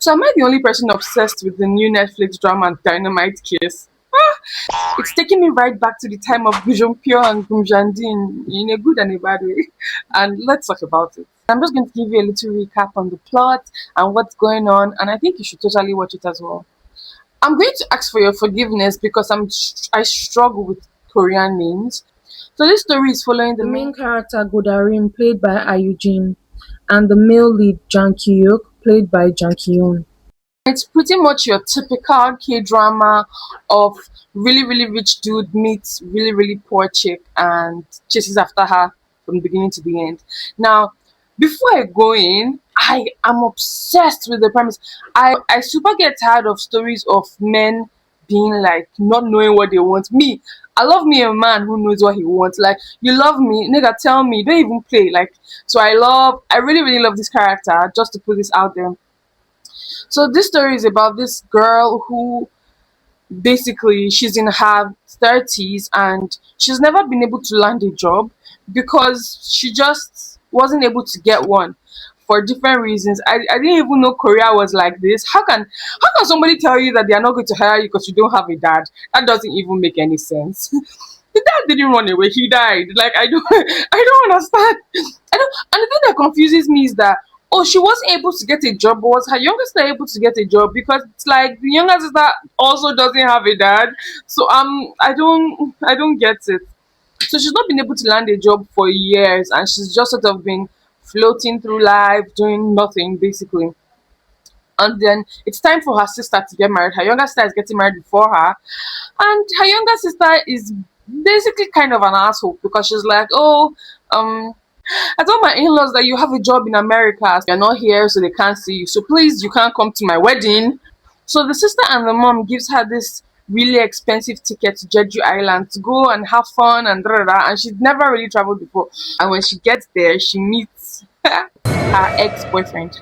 So am I the only person obsessed with the new Netflix drama Dynamite Kiss? It's taking me right back to the time of Bujumpio and Gumjandi in a good and a bad way. And let's talk about it. I'm just going to give you a little recap on the plot and what's going on, and I think you should totally watch it as well. I'm going to ask for your forgiveness because I struggle with Korean names. So this story is following the main character Godarim, played by Ayujin, and the male lead Jang Hyeok, played by Jang Kyun. It's pretty much your typical K drama of really, really rich dude meets really, really poor chick and chases after her from the beginning to the end. Now, before I go in, I am obsessed with the premise. I super get tired of stories of men being like not knowing what they want. Me, I love me a man who knows what he wants. Like, you love me, nigga, tell me, don't even play. Like, so I really, really love this character, just to put this out there. So this story is about this girl who basically she's in her 30s and she's never been able to land a job because she just wasn't able to get one for different reasons. I didn't even know Korea was like this. How can somebody tell you that they are not going to hire you because you don't have a dad? That doesn't even make any sense. The dad didn't run away, he died. Like, I don't I don't understand. I don't And the thing that confuses me is that, oh, she wasn't able to get a job, but was her younger sister able to get a job? Because it's like the younger sister also doesn't have a dad. So I don't get it. So she's not been able to land a job for years and she's just sort of been floating through life doing nothing basically. And then it's time for her sister to get married. Her younger sister is getting married before her, and her younger sister is basically kind of an asshole because she's like, oh, um I told my in-laws that you have a job in America. You're not here, so they can't see you. So please, you can't come to my wedding. So the sister and the mom gives her this really expensive ticket to Jeju Island to go and have fun and da da da. And she'd never really traveled before. And when she gets there, she meets her ex-boyfriend.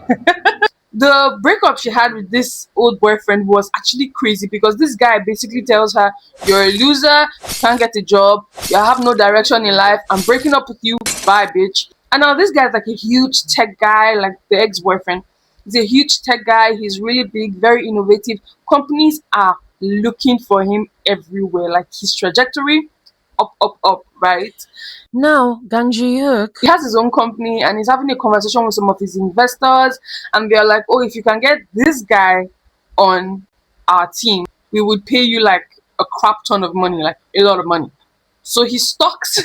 The breakup she had with this old boyfriend was actually crazy because this guy basically tells her, you're a loser, you can't get a job, you have no direction in life, I'm breaking up with you, bye bitch. And now this guy's like a huge tech guy, like the ex-boyfriend. He's a huge tech guy, he's really big, very innovative. Companies are looking for him everywhere, like his trajectory up, up, up, right? Now, Ganji Yuk, he has his own company and he's having a conversation with some of his investors, and they're like, oh, if you can get this guy on our team, we would pay you like a crap ton of money, like a lot of money. So he stalks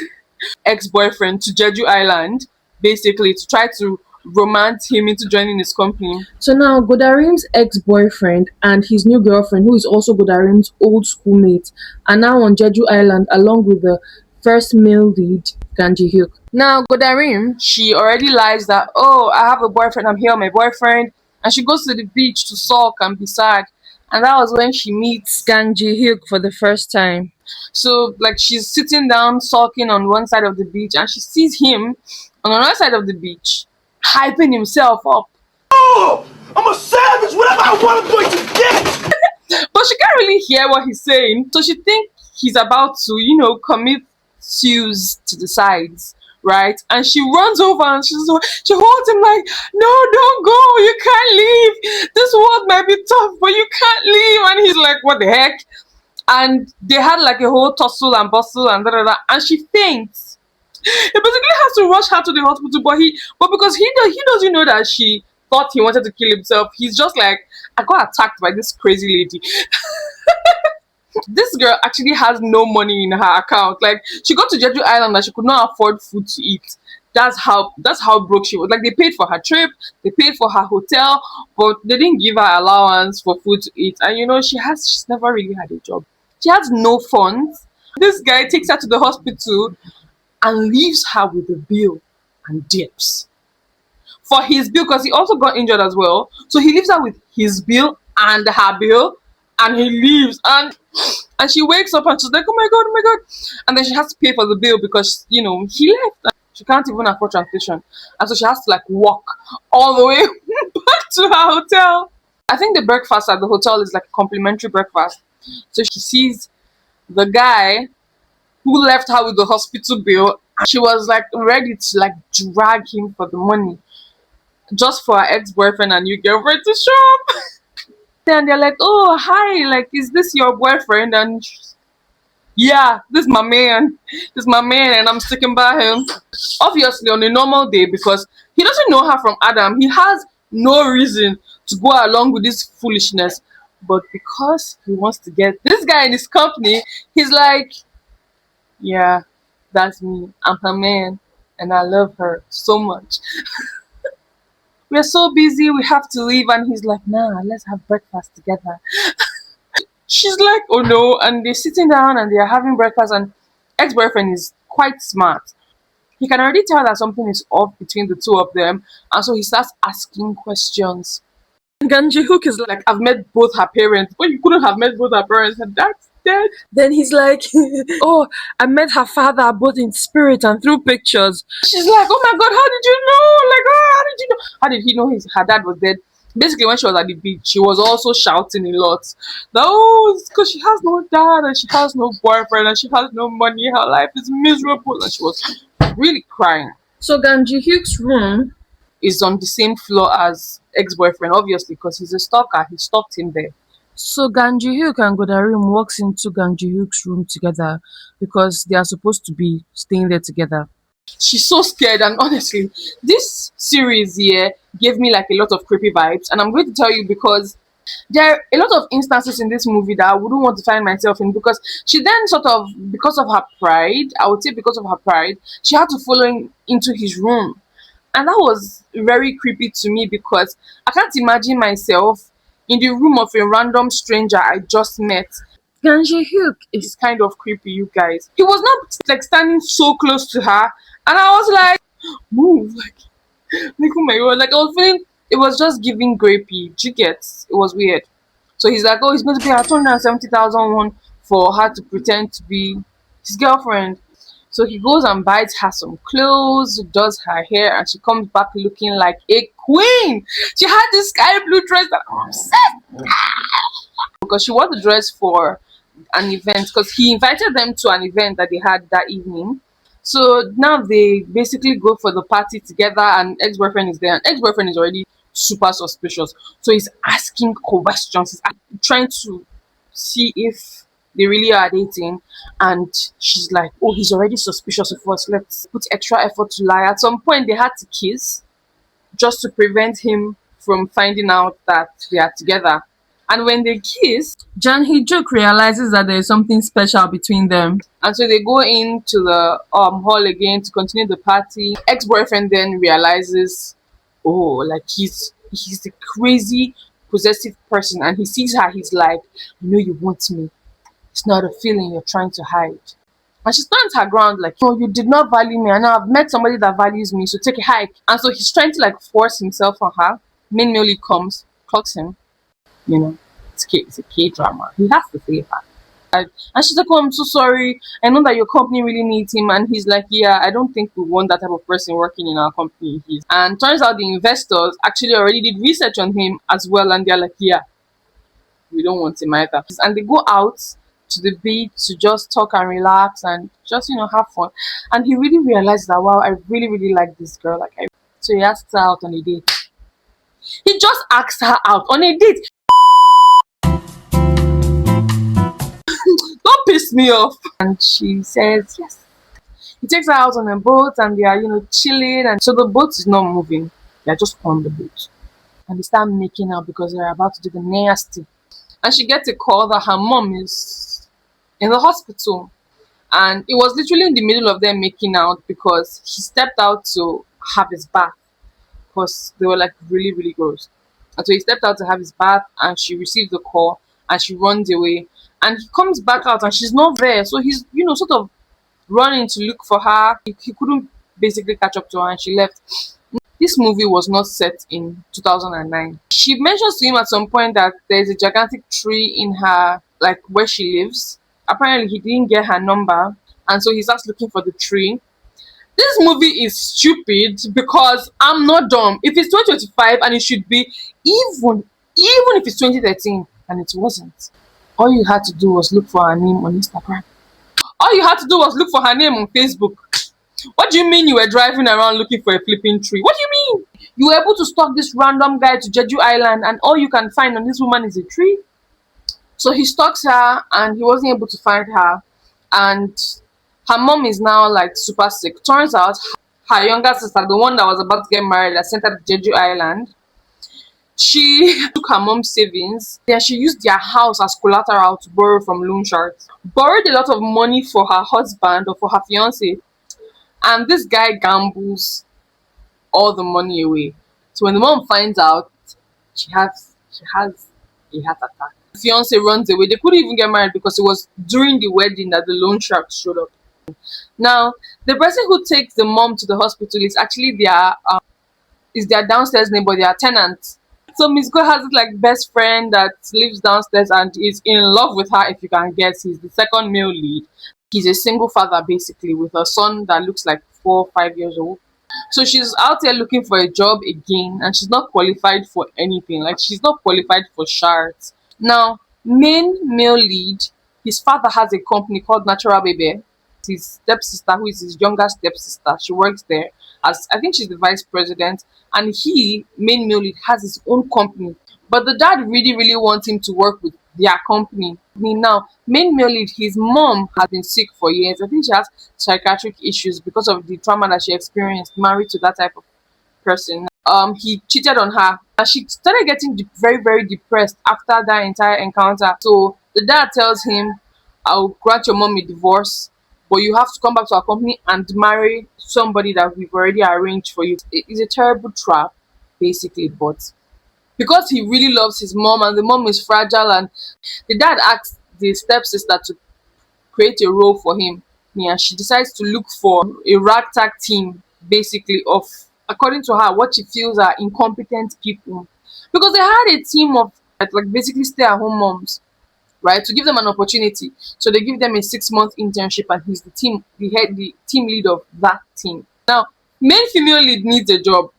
ex-boyfriend to Jeju Island, basically to try to romance him into joining his company. So now Godarim's ex-boyfriend and his new girlfriend, who is also Godarim's old schoolmate, are now on Jeju Island along with the first male lead, Ganji Hyuk. Now Godarim, she already lies that, oh, I have a boyfriend, I'm here with my boyfriend, and she goes to the beach to sulk and be sad. And that was when she meets Ganji Hyuk for the first time. So like she's sitting down sulking on one side of the beach and she sees him on another side of the beach hyping himself up. Oh, I'm a savage, whatever I want, I'm going to get. But she can't really hear what he's saying, so she thinks he's about to, commit sues to the sides, right? And she runs over and she holds him like, no, don't go, you can't leave. This world might be tough, but you can't leave. And he's like, what the heck? And they had like a whole tussle and bustle and da da da, and she faints. He basically has to rush her to the hospital, but because he doesn't know that she thought he wanted to kill himself, he's just like, I got attacked by this crazy lady. This girl actually has no money in her account. Like, she got to Jeju Island and she could not afford food to eat. That's how broke she was. Like, they paid for her trip, they paid for her hotel, but they didn't give her allowance for food to eat. And she's never really had a job. She has no funds. This guy takes her to the hospital and leaves her with a bill and dips for his bill because he also got injured as well. So he leaves her with his bill and her bill, and he leaves. And she wakes up and she's like, oh my god, oh my god. And then she has to pay for the bill because he left. And she can't even afford transportation, and so she has to like walk all the way back to her hotel. I think the breakfast at the hotel is like a complimentary breakfast. So she sees the guy who left her with the hospital bill. She was like ready to like drag him for the money. just for her ex-boyfriend and new girlfriend to show up. Then they're like, "Oh, hi, like, is this your boyfriend?" And yeah, this is my man. This is my man, and I'm sticking by him. Obviously, on a normal day, because he doesn't know her from Adam, he has no reason to go along with this foolishness. But because he wants to get this guy in his company, he's like, "Yeah, that's me. I'm her man, and I love her so much. We're so busy, we have to leave." And he's like, "Nah, let's have breakfast together." She's like, "Oh no." And they're sitting down and they're having breakfast, and ex-boyfriend is quite smart. He can already tell that something is off between the two of them, and so he starts asking questions. Ganji Hook is like, "I've met both her parents." But you couldn't have met both her parents, and that's dead. Then he's like, "Oh, I met her father both in spirit and through pictures." She's like, "Oh my god, how did you know? Like, oh, how did you know? How did he know her dad was dead?" Basically, when she was at the beach, she was also shouting a lot. No, it's because she has no dad and she has no boyfriend and she has no money. Her life is miserable, and she was really crying. So Ganji Hyuk's room is on the same floor as ex-boyfriend, obviously, because he's a stalker. He stalked him there. So Ganji Hyuk and Godarim walks into Ganji Hyuk's room together because they are supposed to be staying there together. She's so scared, and honestly, this series here gave me like a lot of creepy vibes, and I'm going to tell you because there are a lot of instances in this movie that I wouldn't want to find myself in, because she then sort of, because of her pride, I would say because of her pride, she had to follow him into his room. And that was very creepy to me because I can't imagine myself in the room of a random stranger I just met. Ganji Hyuk is kind of creepy, you guys. He was not like standing so close to her, and I was like, "Move!" Like, oh my god, like I was feeling. It was just giving grapey. Do you get? It was weird. So he's like, "Oh, he's going to pay her 270,000 won for her to pretend to be his girlfriend." So he goes and buys her some clothes, does her hair, and she comes back looking like a queen. She had this sky blue dress that I'm obsessed because she wore the dress for an event, because he invited them to an event that they had that evening. So now they basically go for the party together, and ex-boyfriend is there, and ex-boyfriend is already super suspicious. So he's asking questions, he's trying to see if they really are dating. And she's like, "Oh, he's already suspicious of us. Let's put extra effort to lie." At some point, they had to kiss just to prevent him from finding out that they are together. And when they kiss, Jan Hee-juk realizes that there is something special between them. And so they go into the hall again to continue the party. Ex-boyfriend then realizes, oh, like he's a crazy, possessive person, and he sees her, he's like, "I know you want me. It's not a feeling you're trying to hide." And she stands her ground like, "No, you did not value me. And now I've met somebody that values me, so take a hike." And so he's trying to like force himself on her. Main Millie comes, clocks him, you know. It's a K drama. He has to save her. And she's like, "Oh, I'm so sorry. I know that your company really needs him." And he's like, "Yeah, I don't think we want that type of person working in our company." And turns out the investors actually already did research on him as well. And they're like, "Yeah, we don't want him either." And they go out to the beach to just talk and relax and just, have fun. And he really realized that, wow, I really, really like this girl. So he asked her out on a date. He just asked her out on a date. Don't piss me off. And she says yes. He takes her out on a boat and they are, chilling. And so the boat is not moving. They're just on the boat. And they start making out because they're about to do the nasty. And she gets a call that her mom is in the hospital. And it was literally in the middle of them making out because he stepped out to have his bath because they were like really, really gross. And so he stepped out to have his bath and she received the call and she runs away. And he comes back out and she's not there. So he's, sort of running to look for her. He couldn't basically catch up to her and she left. This movie was not set in 2009. She mentions to him at some point that there's a gigantic tree in her, like where she lives. Apparently, he didn't get her number, and so he starts looking for the tree. This movie is stupid because I'm not dumb. If it's 2025 and it should be, even if it's 2013 and it wasn't, all you had to do was look for her name on Instagram. All you had to do was look for her name on Facebook. What do you mean you were driving around looking for a flipping tree? What do you mean? You were able to stalk this random guy to Jeju Island, and all you can find on this woman is a tree. So he stalks her, and he wasn't able to find her. And her mom is now like super sick. Turns out her younger sister, the one that was about to get married, that sent her to Jeju Island, she took her mom's savings. Then she used their house as collateral to borrow from loan sharks. Borrowed a lot of money for her husband or for her fiance. And this guy gambles all the money away. So when the mom finds out, she has a heart attack. The fiance runs away. They couldn't even get married because it was during the wedding that the loan shark showed up. Now, the person who takes the mom to the hospital is actually their downstairs neighbor, their tenant. So Miss Go has this like best friend that lives downstairs and is in love with her. If you can guess, he's the second male lead. He's a single father basically with a son that looks like 4 or 5 years old. So she's out there looking for a job again, and she's not qualified for anything. Like she's not qualified for shards. Now, main male lead, his father has a company called Natural Baby. His stepsister, who is his younger stepsister, she works there as I think she's the vice president, and he, main male lead, has his own company. But the dad really, really wants him to work with their company. Now, main male lead, his mom has been sick for years. I think she has psychiatric issues because of the trauma that she experienced married to that type of person. He cheated on her, and she started getting very, very depressed after that entire encounter. So the dad tells him, "I'll grant your mom a divorce, but you have to come back to our company and marry somebody that we've already arranged for you." It's a terrible trap, basically, but because he really loves his mom and the mom is fragile, and the dad asked the stepsister to create a role for him. Yeah, she decides to look for a ragtag team, basically, of, according to her, what she feels are incompetent people. Because they had a team of like basically stay-at-home moms, right, to give them an opportunity. So they give them a 6 month internship, and he's the team lead of that team. Now, main female lead needs a job,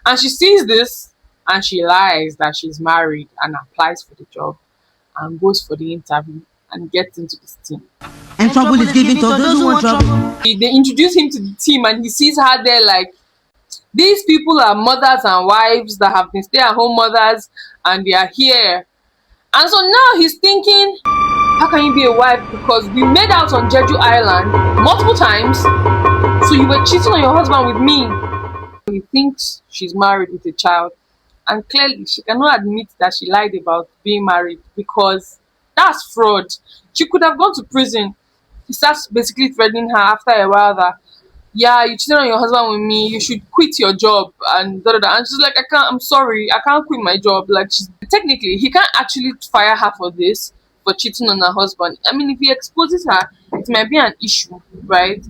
and she sees this, and she lies that she's married and applies for the job and goes for the interview and gets into this team. And trouble is given to those who want trouble. They introduce him to the team, and he sees her there like, these people are mothers and wives that have been stay-at-home mothers, and they are here. And so now he's thinking, how can you be a wife? Because we made out on Jeju Island multiple times, so you were cheating on your husband with me. He thinks she's married with a child, and clearly she cannot admit that she lied about being married because that's fraud. She could have gone to prison. He starts basically threatening her after a while that, yeah, you cheated on your husband with me, you should quit your job, and da da da. And she's like, I'm sorry, I can't quit my job. Like, technically, he can't actually fire her for this, for cheating on her husband. I mean, if he exposes her, it might be an issue, right?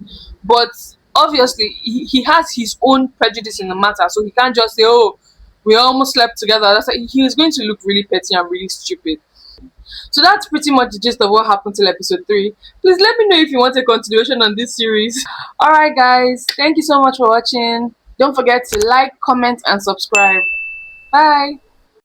But obviously, he has his own prejudice in the matter, so he can't just say, oh, we almost slept together. That's like, he is going to look really petty and really stupid. So that's pretty much the gist of what happened till episode 3. Please let me know if you want a continuation on this series. Alright guys, thank you so much for watching. Don't forget to like, comment and subscribe. Bye.